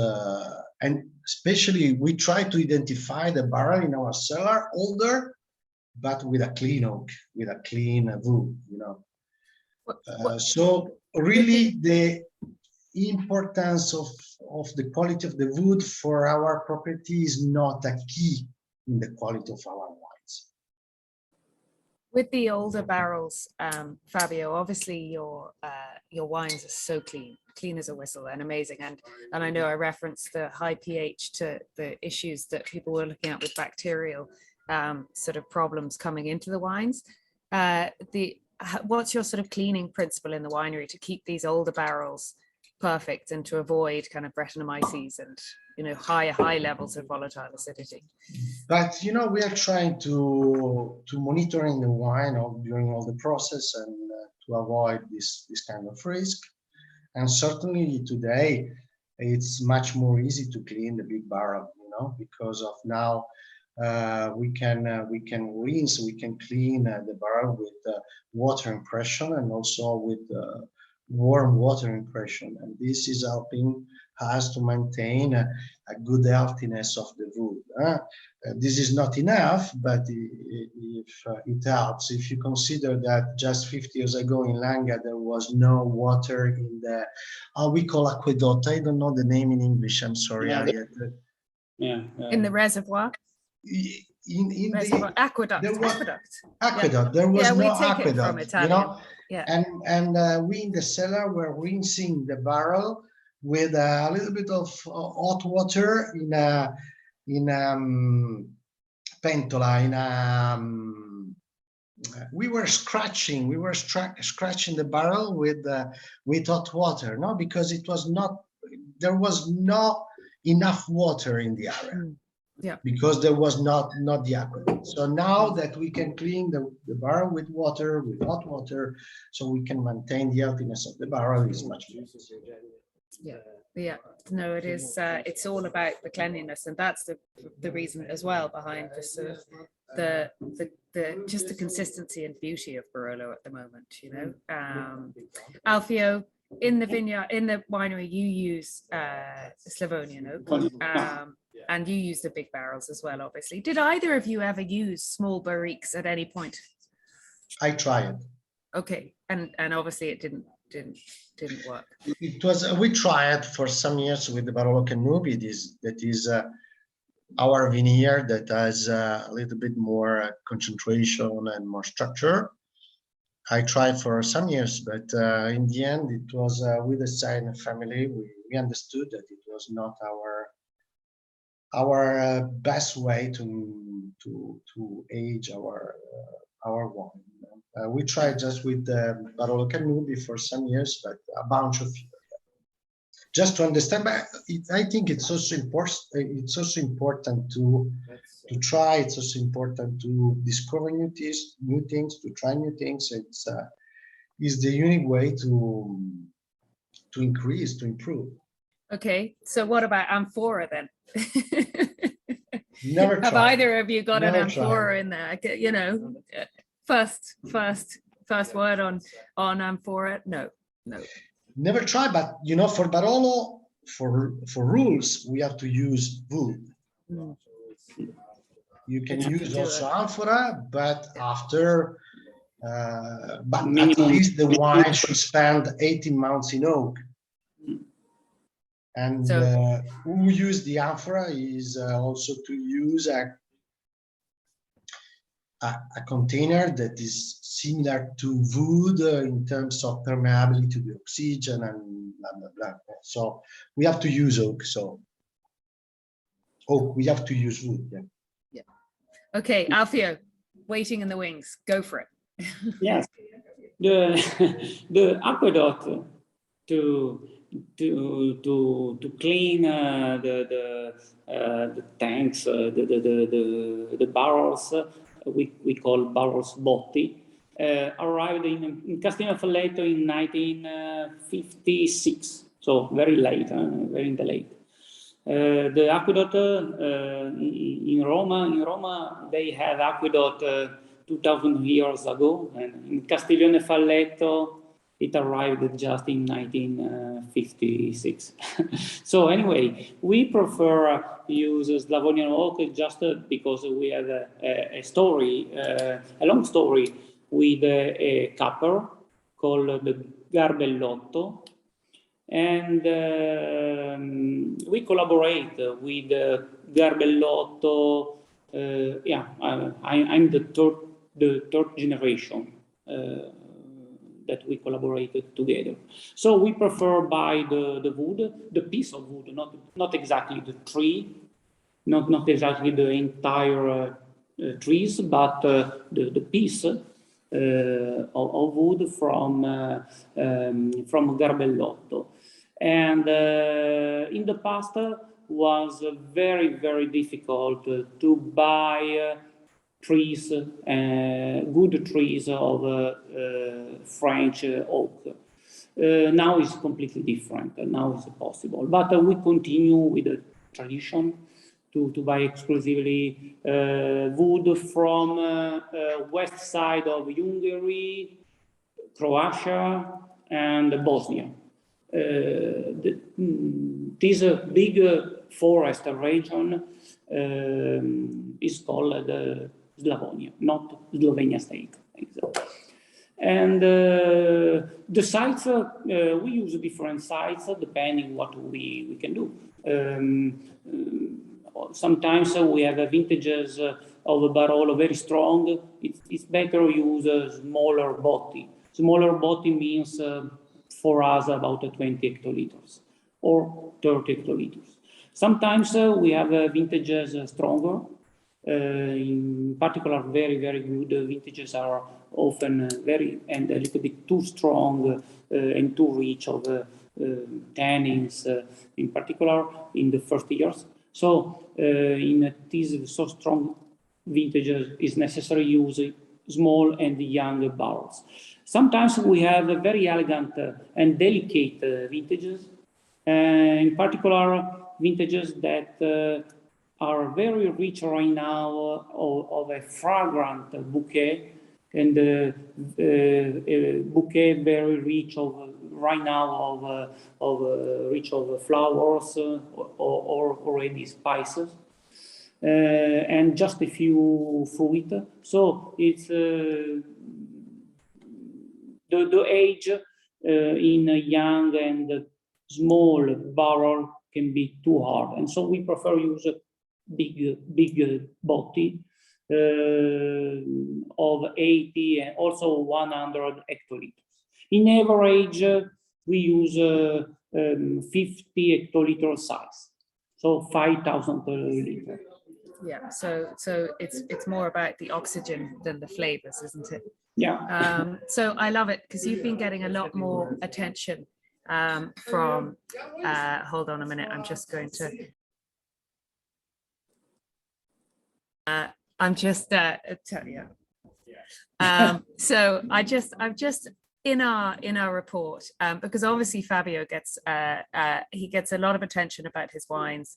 and especially we try to identify the barrel in our cellar older, but with a clean oak, with a clean wood, you know. So really the importance of the quality of the wood for our property is not a key in the quality of our wines. With the older barrels, Fabio, obviously your wines are so clean as a whistle and amazing. And I know I referenced the high pH to the issues that people were looking at with bacterial sort of problems coming into the wines. What's your sort of cleaning principle in the winery to keep these older barrels perfect and to avoid kind of Brettanomyces and, you know, high levels of volatile acidity? But, you know, we are trying to monitoring the wine during all the process and to avoid this kind of risk. And certainly today it's much more easy to clean the big barrel, you know, because of now we can rinse, we can clean the barrel with water impression and also with warm water impression, and this is helping us to maintain a good healthiness of the wood. This is not enough, but if it helps. If you consider that just 50 years ago in Langa there was no water in the we call aqueduct. I don't know the name in English. I'm sorry, Ariel. In the reservoir. In reservoir. the Aqueduct. Aqueduct. There was no aqueduct, you know. Yeah. And we in the cellar were rinsing the barrel with a little bit of hot water in pentola. We were scratching the barrel with hot water, no, because there was not enough water in the area. Yeah, because there was not the aqueduct. So now that we can clean the barrel with water, with hot water, so we can maintain the healthiness of the barrel is much better. Yeah. No, it is. It's all about the cleanliness, and that's the reason as well behind the sort of just the consistency and beauty of Barolo at the moment. You know, Alfio, in the vineyard, in the winery, you use Slavonian oak. And you use the big barrels as well, obviously. Did either of you ever use small barriques at any point? I tried. Okay, and obviously it didn't work. It was we tried for some years with the Barolo Canubi. That is our vineyard that has a little bit more concentration and more structure. I tried for some years, but in the end, it was with the Stein family. We understood that it was not our best way to age our wine. We tried just with the Barolo Canubi for some years, but a bunch of just to understand. But I think it's also important. It's also important to try. It's also important to discover new things, to try new things. It's is the unique way to increase, to improve. Okay, so what about amphora then? Never Have tried. either of you got Never an amphora tried. in there? You know, first word on amphora? No. Never tried, but you know, for Barolo, for rules, we have to use wood. You can use also amphora, but after, but at least the wine should spend 18 months in oak. And So- who use the amphora is also to use a container that is similar to wood in terms of permeability to the oxygen and blah, blah, blah. So we have to use oak. So we have to use wood. Yeah. Okay, Alfio, waiting in the wings. Go for it. Yes, the aqueduct to clean the tanks, the barrels, we call barrels botti, arrived in Castello in 1956. So very late, very in the late. The aqueduct in Roma, they had aqueduct 2000 years ago, and in Castiglione Falletto, it arrived just in 1956. So anyway, we prefer use Slavonian oak just because we have a story, a long story with a copper called the Garbellotto. And we collaborate with Garbellotto. I'm the third generation that we collaborated together. So we prefer buy the wood, the piece of wood, not exactly the tree, not exactly the entire trees, but the piece of wood from Garbellotto. And in the past was very, very difficult to buy trees, good trees of French oak. Now it's completely different. Now it's possible. But we continue with the tradition to buy exclusively wood from west side of Hungary, Croatia, and Bosnia. This big forest region is called Slavonia, not Slovenia state. And the sites, we use different sites depending what we can do. Sometimes we have vintages of Barolo very strong. It's better to use a smaller botti. Smaller botti means for us about 20 hectoliters or 30 hectoliters. Sometimes we have vintages stronger. In particular, very, very good vintages are often and a little bit too strong and too rich of tannins, in particular in the first years. So in these so strong vintages, it's necessary to use small and young barrels. Sometimes we have very elegant and delicate vintages, in particular vintages that are very rich right now of a fragrant bouquet, and a bouquet very rich of right now of rich of flowers or already spices, and just a few fruit. So it's the age in a young and small barrel can be too hard, and so we prefer use big botti of 80 and also 100 hectoliters. In average, we use 50 hectoliter size, so 5,000 liters. Yeah, so it's more about the oxygen than the flavors, isn't it? Yeah. So I love it because you've been getting a lot more attention from. Hold on a minute, I'm just going to. I'm just tell you. So I'm just in our report because obviously Fabio gets he gets a lot of attention about his wines,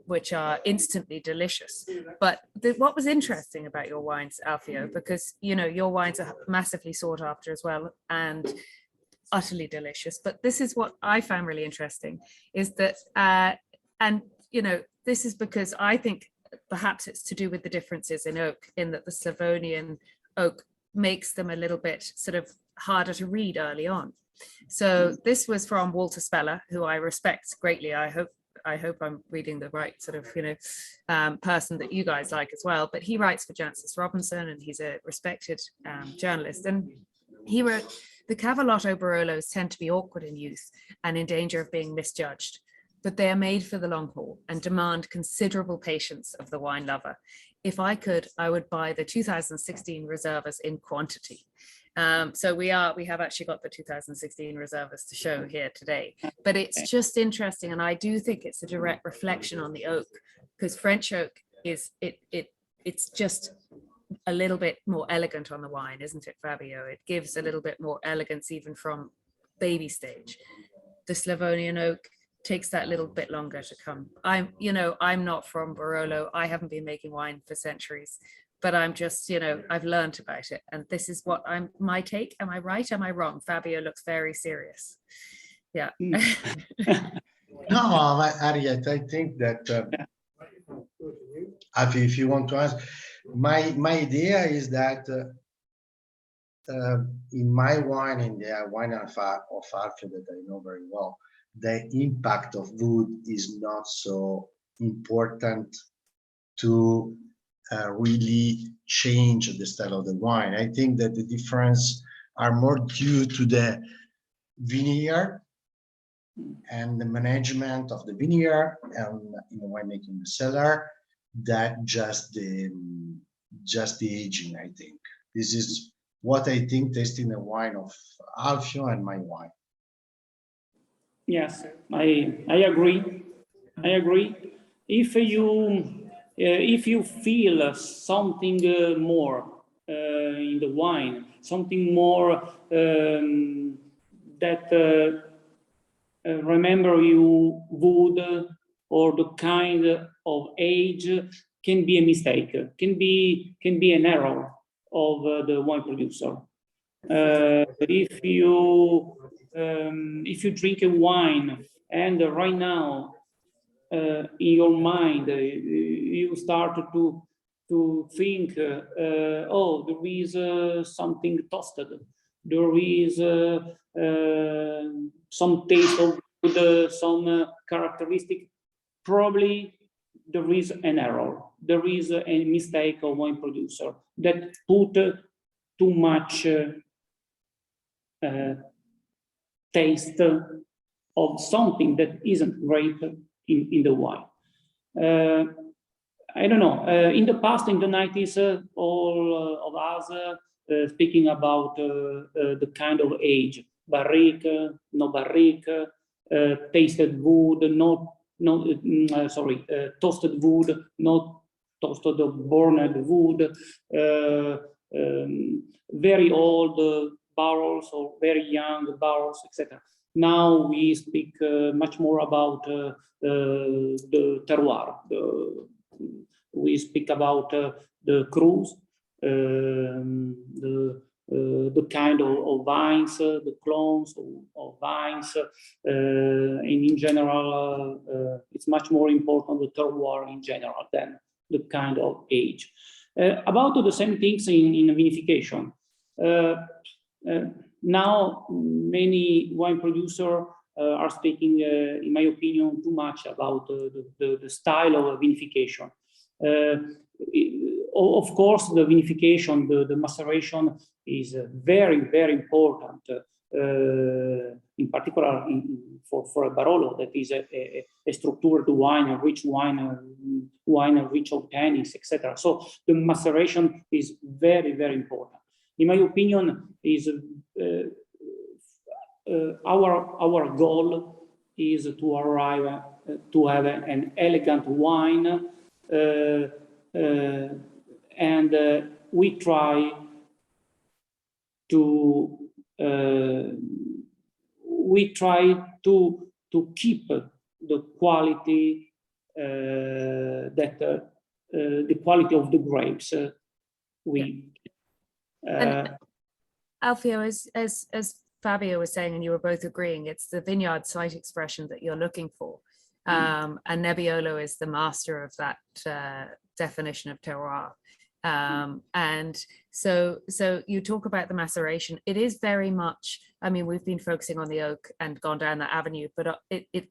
which are instantly delicious. But what was interesting about your wines, Alfio, because you know your wines are massively sought after as well and utterly delicious. But this is what I found really interesting is that and you know this is because I think perhaps it's to do with the differences in oak, in that the Slavonian oak makes them a little bit sort of harder to read early on. So this was from Walter Speller, who I respect greatly. I hope I'm reading the right sort of, person that you guys like as well. But he writes for Jancis Robinson, and he's a respected journalist. And he wrote, the Cavallotto Barolos tend to be awkward in youth and in danger of being misjudged, but they are made for the long haul and demand considerable patience of the wine lover. If I could, I would buy the 2016 Reservas in quantity. So we have actually got the 2016 Reservas to show here today, but it's just interesting. And I do think it's a direct reflection on the oak, because French oak it's just a little bit more elegant on the wine, isn't it, Fabio? It gives a little bit more elegance even from baby stage. The Slavonian oak takes that little bit longer to come. I'm not from Barolo. I haven't been making wine for centuries, but I'm just, I've learned about it. And this is what my take. Am I right? Am I wrong? Fabio looks very serious. Yeah. No, Harriet, I think that if you want to ask, my idea is that in my wine, in the wine of Alfio that I know very well, the impact of wood is not so important to really change the style of the wine. I think that the difference are more due to the vineyard and the management of the vineyard and in the winemaking the cellar, that just the aging. I think this is what I think tasting the wine of Alfio and my wine. Yes, I agree. I agree. If you feel something more in the wine, something more that remember you wood or the kind of age, can be a mistake, can be an error of the wine producer. If you drink a wine and right now in your mind you start to think, oh, there is something toasted, there is some taste of food, some characteristic, probably there is an error, there is a mistake of wine producer that put too much taste of something that isn't great in the wine. I don't know, in the past, in the 90s, all of us speaking about the kind of age, barrique, no barrique, tasted wood, toasted wood, not toasted or burned wood, very old barrels or very young barrels, etc. Now we speak much more about the terroir. We speak about the crus, the kind of vines, the clones of vines, and in general, it's much more important the terroir in general than the kind of age. About the same things in vinification. Now, many wine producers are speaking, in my opinion, too much about the style of vinification. Of course, the vinification, the maceration is very, very important, in particular for a Barolo that is a structured wine, a rich wine rich of tannins, etc. So the maceration is very, very important. In my opinion, is our goal is to arrive to have an elegant wine, and we try to keep the quality the quality of the grapes Alfio, as Fabio was saying, and you were both agreeing, it's the vineyard site expression that you're looking for. And Nebbiolo is the master of that definition of terroir. And so you talk about the maceration. It is very much, I mean, we've been focusing on the oak and gone down that avenue, but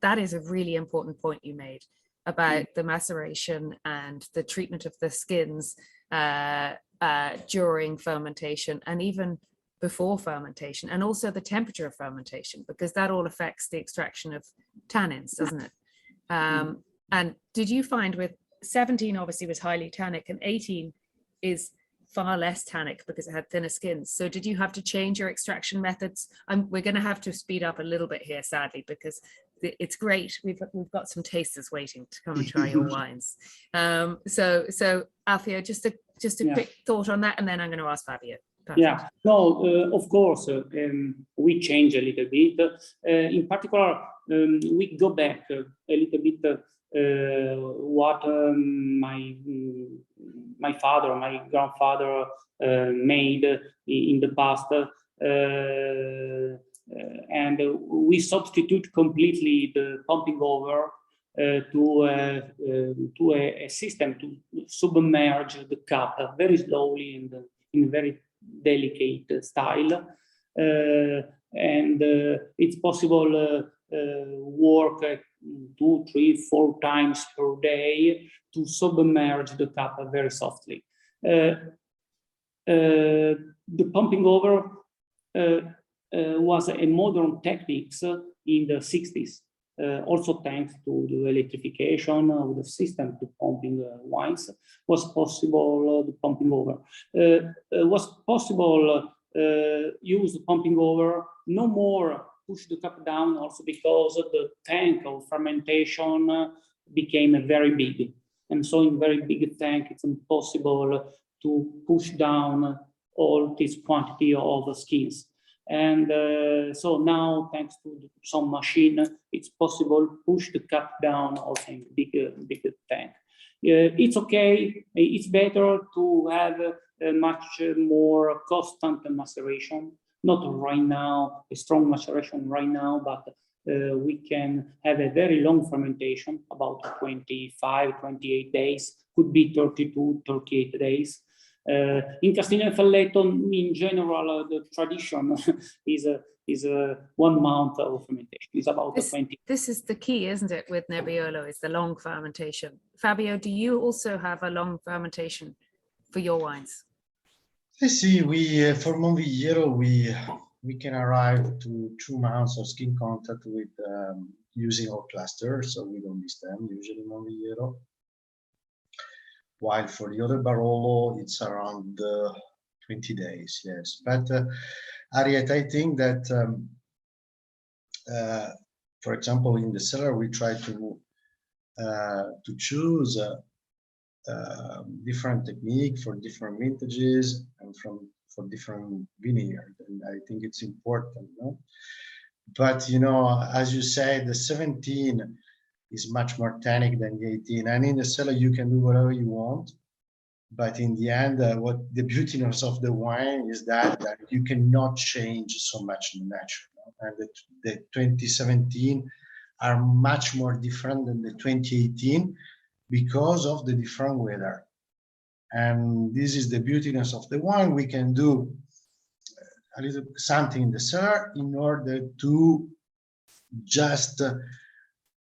that is a really important point you made about the maceration and the treatment of the skins during fermentation and even before fermentation, and also the temperature of fermentation, because that all affects the extraction of tannins, doesn't it? And did you find with 17 obviously was highly tannic, and 18 is far less tannic because it had thinner skins. So did you have to change your extraction methods? We're going to have to speed up a little bit here, sadly, because it's great. We've got some tasters waiting to come and try your wines. So Alfio, just a quick thought on that, and then I'm going to ask Fabio. Perfect. Yeah, no, of course, we change a little bit. In particular, we go back a little bit what my father, my grandfather made in the past, and we substitute completely the pumping over to a system to submerge the cup very slowly and in very delicate style, and it's possible work 2, 3, 4 times per day to submerge the cup very softly. The pumping over was a modern technique in the 60s, also thanks to the electrification of the system to pumping wines. Was possible the pumping over. Was possible use the pumping over, no more push the cup down, also because the tank of fermentation became very big. And so in very big tank, it's impossible to push down all this quantity of skins. And so now, thanks to some machine, it's possible to push the cup down also in bigger tank. It's okay, it's better to have a much more constant maceration. Not right now, a strong maceration right now, but we can have a very long fermentation, about 25, 28 days, could be 32, 38 days. In Castiglione Falletto, in general, the tradition is 1 month of fermentation. It's about 20. This is the key, isn't it, with Nebbiolo, is the long fermentation. Fabio, do you also have a long fermentation for your wines? I see. We for Monvillero, we can arrive to 2 months of skin contact with using our cluster, so we don't miss them usually Monvillero. While for the other Barolo, it's around 20 days, yes. But Ariet, I think that, for example, in the cellar, we try to choose different technique for different vintages and for different vineyard, and I think it's important, no? But you know, as you say, the 17 is much more tannic than the 18, and in the cellar you can do whatever you want. But in the end, what the beautiness of the wine is that you cannot change so much in nature, no? And the 2017 are much more different than the 2018 because of the different weather. And this is the beautiness of the wine. We can do a little something in the cellar in order to just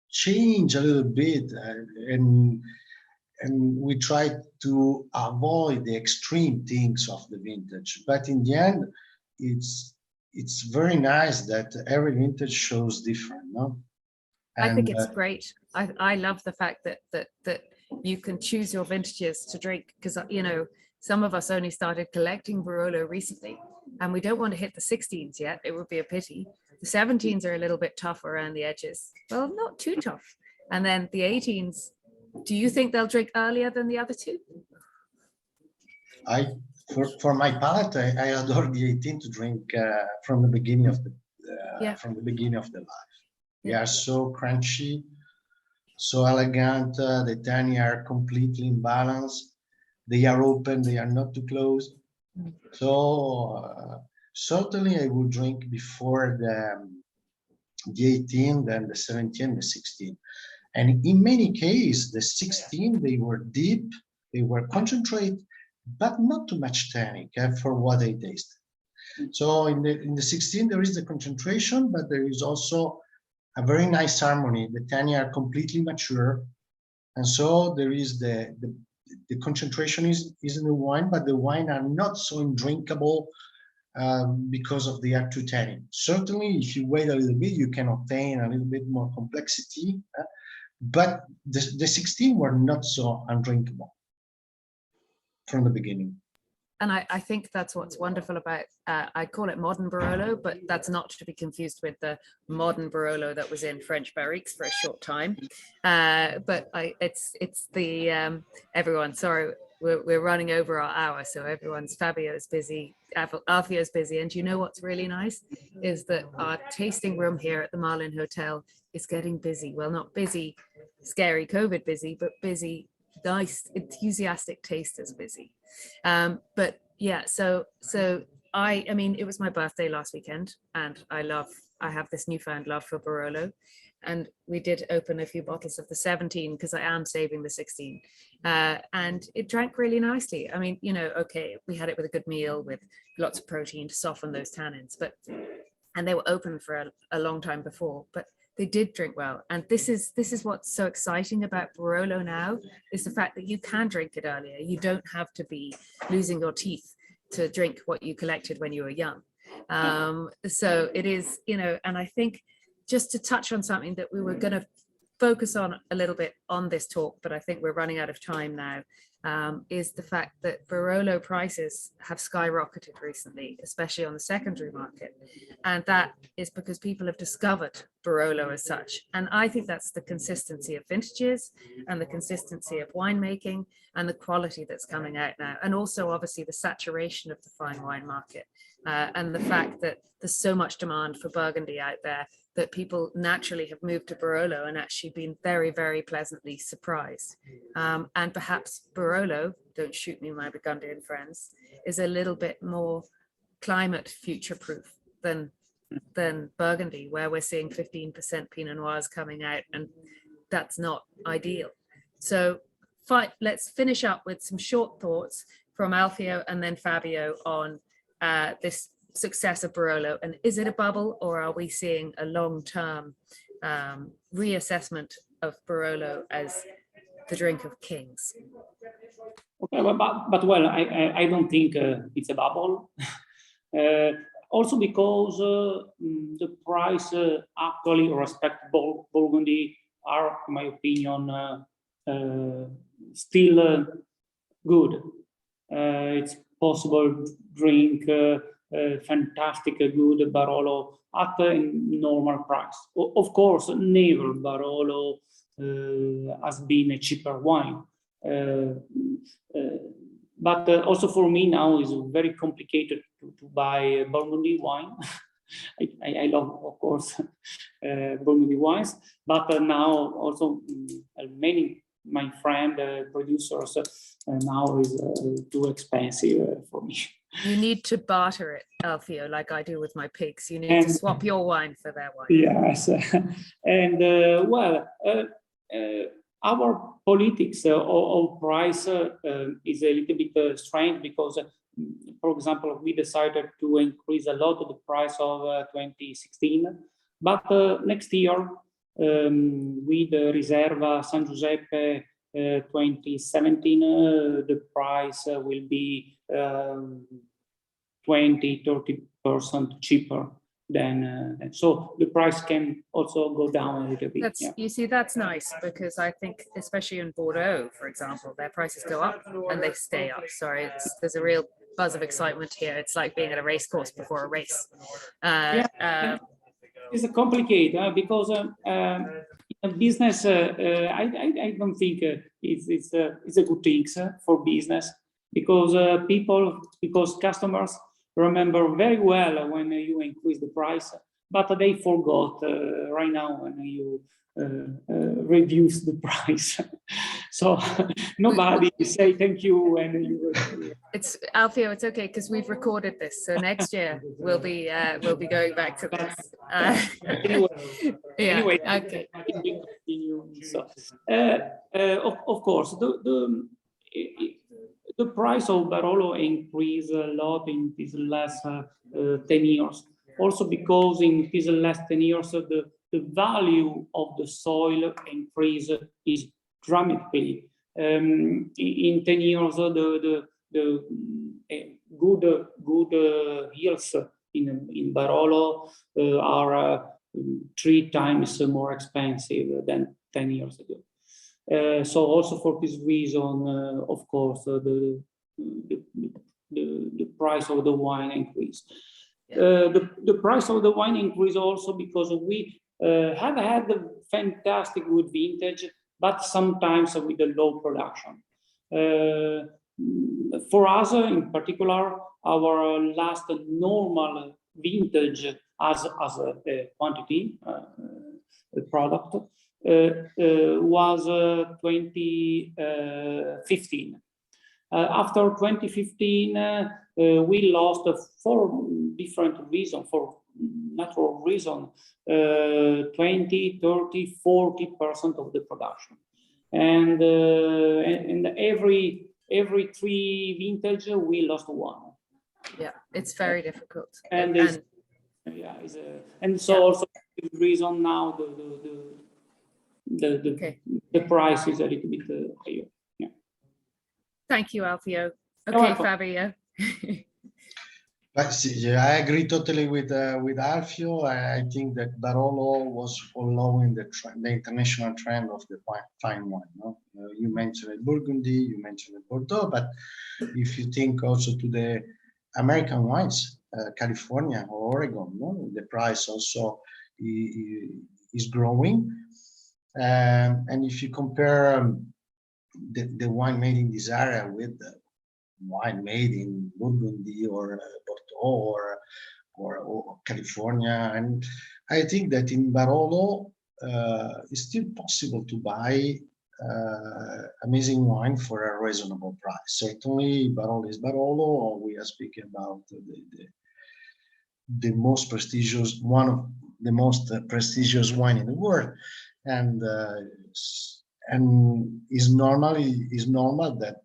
change a little bit, and we try to avoid the extreme things of the vintage. But in the end, it's very nice that every vintage shows different, no? And, I think it's great. I love the fact that you can choose your vintages to drink, because you know, some of us only started collecting Barolo recently, and we don't want to hit the 16s yet. It would be a pity. The 17s are a little bit tough around the edges. Well, not too tough. And then the 18s, do you think they'll drink earlier than the other two? For my palate, I adore the 18 to drink from the beginning of the life. They are so crunchy, so elegant. The tannin are completely in balance. They are open. They are not too close. So certainly, I would drink before the 18, then the 17, the 16. And in many cases, the 16, they were deep, they were concentrated, but not too much tannic for what I taste. So in the 16 there is the concentration, but there is also a very nice harmony. The tannin are completely mature, and so there is the concentration is in the wine, but the wine are not so undrinkable because of the active tannin. Certainly, if you wait a little bit, you can obtain a little bit more complexity, but the 16 were not so undrinkable from the beginning. And I think that's what's wonderful about, I call it modern Barolo, but that's not to be confused with the modern Barolo that was in French barriques for a short time. But it's the, everyone, sorry, we're running over our hour. So Fabio's busy, Alfio's busy. And you know what's really nice is that our tasting room here at the Marlin Hotel is getting busy. Well, not busy, scary COVID busy, but busy, nice, enthusiastic tasters busy. But yeah, so I mean, it was my birthday last weekend, and I have this newfound love for Barolo, and we did open a few bottles of the 17 because I am saving the 16, and it drank really nicely. I mean, you know, okay, we had it with a good meal with lots of protein to soften those tannins, and they were open for a long time before, but they did drink well. And this is what's so exciting about Barolo now, is the fact that you can drink it earlier. You don't have to be losing your teeth to drink what you collected when you were young. So it is, you know, and I think just to touch on something that we were going to focus on a little bit on this talk, but I think we're running out of time now, is the fact that Barolo prices have skyrocketed recently, especially on the secondary market. And that is because people have discovered Barolo as such. And I think that's the consistency of vintages and the consistency of winemaking and the quality that's coming out now. And also obviously the saturation of the fine wine market, and the fact that there's so much demand for Burgundy out there that people naturally have moved to Barolo and actually been very, very pleasantly surprised. And perhaps Barolo, don't shoot me, my Burgundian friends, is a little bit more climate future-proof than Burgundy, where we're seeing 15% Pinot Noirs coming out, and that's not ideal. So let's finish up with some short thoughts from Alfio and then Fabio on this success of Barolo, and is it a bubble, or are we seeing a long-term reassessment of Barolo as the drink of kings? Okay, but well, I don't think it's a bubble. Also because the price actually respect Burgundy are, in my opinion, still good. It's possible to drink fantastic good Barolo at a normal price. Of course, never Barolo has been a cheaper wine. But also for me now is very complicated to buy Burgundy wine. I love, of course, Burgundy wines, but now also many my friend producers now is too expensive for me. You need to barter it, Alfio, like I do with my pigs. You need to swap your wine for their wine. Yes, and well, our politics of price is a little bit strange because, for example, we decided to increase a lot of the price of 2016, but next year with the Riserva San Giuseppe 2017, the price will be 20–30% cheaper than so the price can also go down a little bit. That's, yeah. You see, that's nice, because I think especially in Bordeaux, for example, their prices go up and they stay up. Sorry, there's a real buzz of excitement here. It's like being at a race course before a race. It's complicated because in business, I don't think it's a good thing for business, because customers remember very well when you increase the price, but they forgot right now when you reduce the price. So nobody say thank you when you. It's Alfio. It's okay because we've recorded this, so next year we'll be going back to this. Anyway, okay. So, of course, The price of Barolo increased a lot in these last 10 years. Also because in these last 10 years, the value of the soil increase is dramatically. In 10 years, the good yields in Barolo are 3 times more expensive than 10 years ago. So also for this reason, of course, the price of the wine increased. The price of the wine increased also because we have had a fantastic good vintage, but sometimes with a low production. For us, in particular, our last normal vintage as a quantity product was 2015. After 2015, we lost for different reasons, for natural reason, 20, 30, 40% of the production. And every 3 vintage, we lost 1. Yeah, it's very difficult. And so also the reason now the price is a little bit higher. Yeah. Thank you, Alfio. Okay, Fabio. But see, I agree totally with Alfio. I think that Barolo was following the international trend of the fine wine. No? You mentioned Burgundy, you mentioned Bordeaux, but if you think also to the American wines, California or Oregon, no? The price also is growing. And if you compare the wine made in this area with the wine made in Burgundy or Bordeaux or California, and I think that in Barolo it's still possible to buy amazing wine for a reasonable price. Certainly, Barolo is Barolo. We are speaking about the most prestigious, one of the most prestigious wine in the world, and is normal that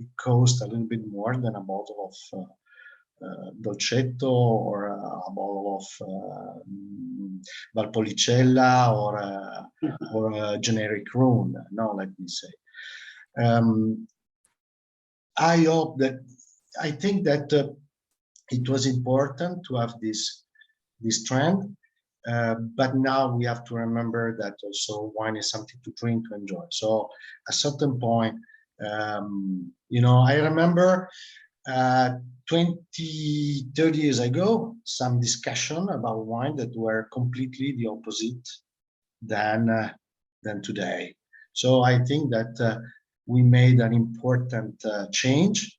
it costs a little bit more than a bottle of Dolcetto or a bottle of Valpolicella or a generic Rhone. No, let me say. I think that it was important to have this trend. But now we have to remember that also wine is something to drink, to enjoy. So at a certain point, I remember 20, 30 years ago, some discussion about wine that were completely the opposite than today. So I think that we made an important change.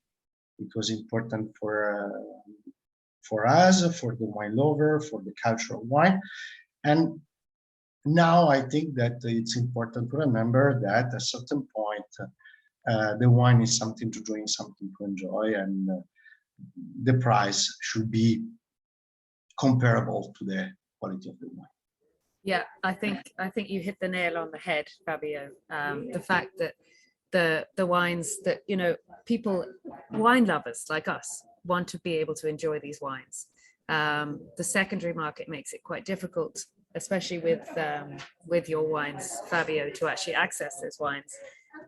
It was important for us, for the wine lover, for the culture of wine. And now I think that it's important to remember that at a certain point, the wine is something to drink, something to enjoy, and the price should be comparable to the quality of the wine. Yeah, I think you hit the nail on the head, Fabio. The fact that the wines that, people, wine lovers like us, want to be able to enjoy these wines. The secondary market makes it quite difficult, especially with your wines, Fabio, to actually access those wines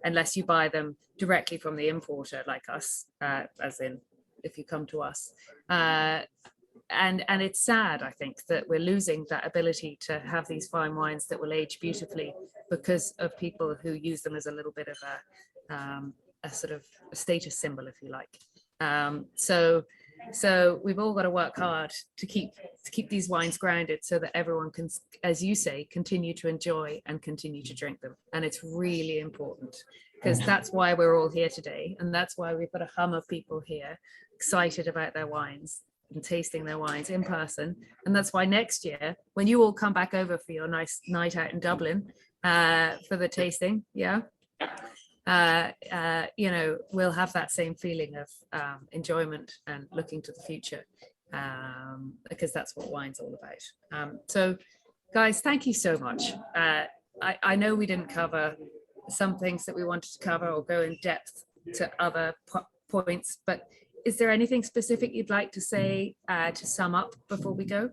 unless you buy them directly from the importer like us, as in if you come to us. And it's sad, I think, that we're losing that ability to have these fine wines that will age beautifully because of people who use them as a little bit of a sort of a status symbol, if you like. So we've all got to work hard to keep these wines grounded so that everyone can, as you say, continue to enjoy and continue to drink them. And it's really important because that's why we're all here today. And that's why we've got a hum of people here excited about their wines and tasting their wines in person. And that's why next year, when you all come back over for your nice night out in Dublin for the tasting, we'll have that same feeling of enjoyment and looking to the future, because that's what wine's all about. So guys, thank you so much. I know we didn't cover some things that we wanted to cover or go in depth to other points, but is there anything specific you'd like to say to sum up before we go?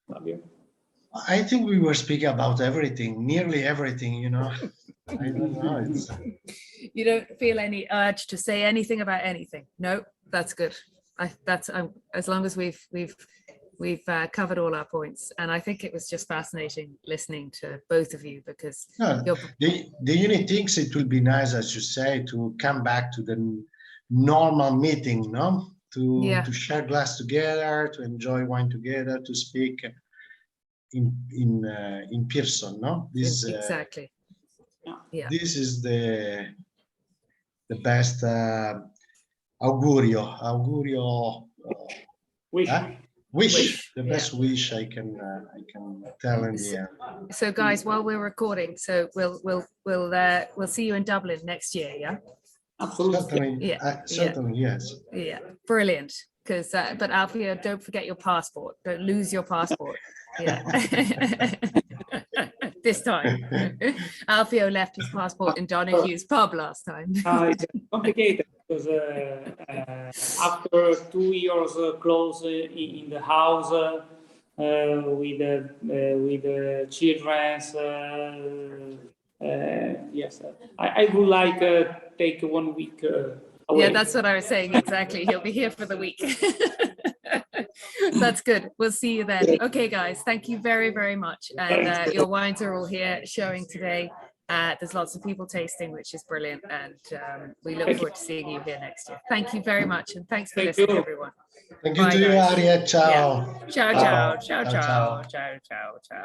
Fabio? I think we were speaking about everything, nearly everything, you know. I don't know. It's, You don't feel any urge to say anything about anything? No, that's good. That's as long as we've covered all our points, and I think it was just fascinating listening to both of you because no, the unit thinks it will be nice, as you say, to come back to the normal meeting, no? To share glass together, to enjoy wine together, to speak in person, no? This exactly. Yeah. This is the best augurio wish, the best wish I can tell in the end. So guys, while we're recording, so we'll see you in Dublin next year, yeah? Absolutely. Certainly, yes. Yeah, brilliant. Because but Alfio, don't forget your passport. Don't lose your passport. Yeah. This time. Alfio left his passport in Donahue's pub last time. It's complicated because after 2 years close in the house with the children, yes, I would like take 1 week away. Yeah, that's what I was saying. Exactly. He'll be here for the week. That's good. We'll see you then. Okay, guys, thank you very, very much. And your wines are all here showing today. There's lots of people tasting, which is brilliant. And we look forward to seeing you here next year. Thank you very much. And thanks for listening, everyone. Thank you to you, Ariel. Ciao. Ciao, ciao, ciao, ciao, ciao, ciao, ciao.